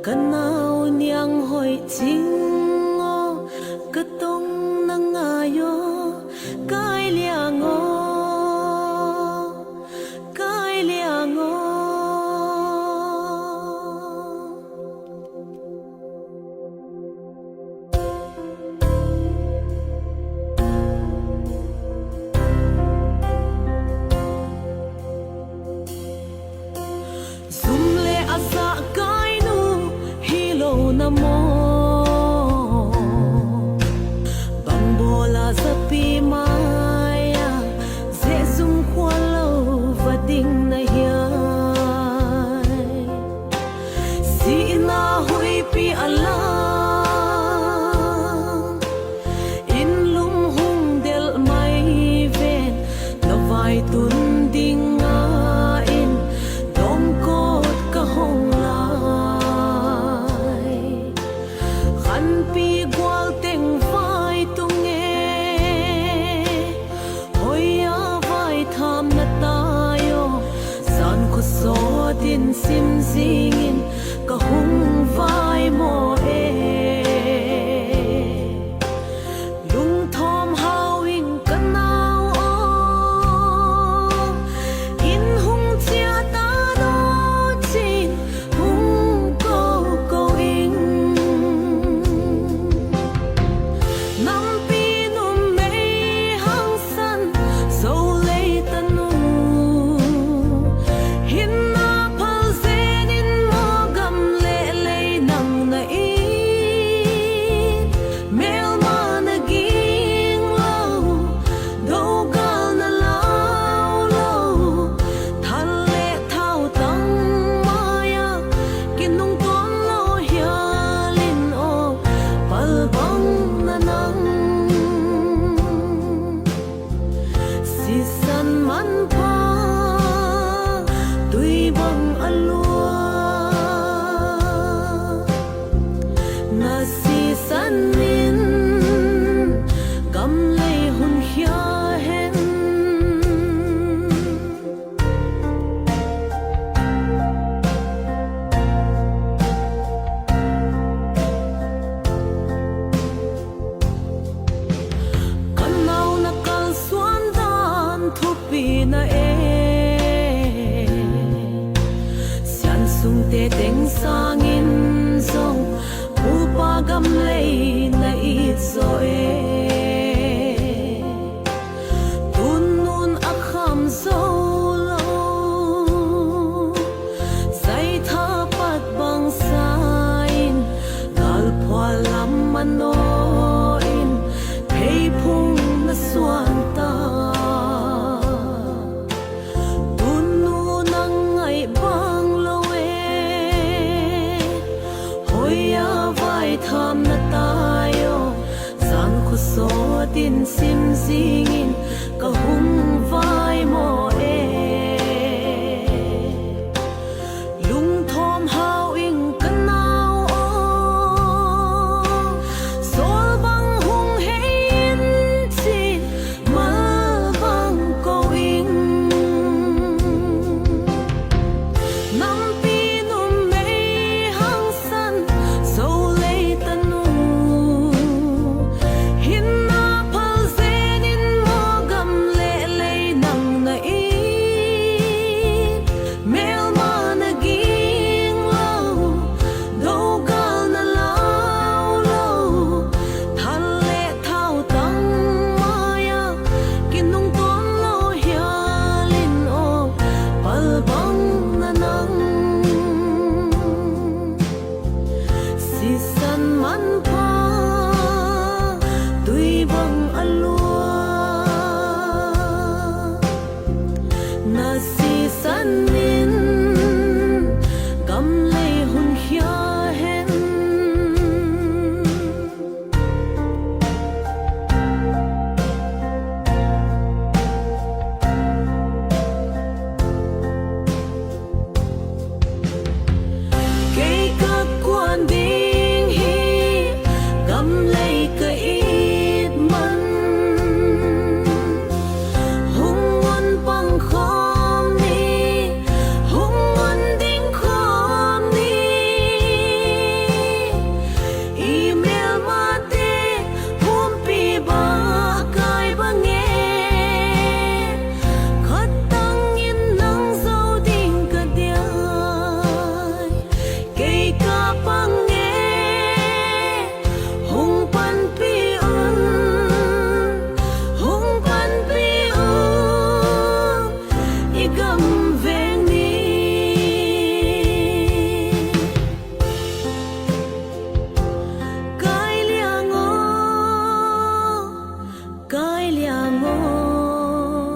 Kanao niyang hoy tingo katong nangayo kay liango kay liango Sumle asa namo bambola sa pimaya zesum kwalo vading na yai si na hui pi alang in lum hung del mai ven na vai tunding in dom kot ka hong pi gwal teng vai tung hoya vai tham na tayo san ko so din sim singin ka hung vai mo lung thom hawing kanao in hung chia ta no chin hung ko ko ing na sian sung te teng sangin song upa gam lei na it so tunun akham so lo sai tha pat bang sain gal phwa lam manoin pei phung na suan ta tham na tayo san ko so tin sim singin ka hung vai mo lung thom hao ing kanao sol bang hung hein chin mal bang ko ing nam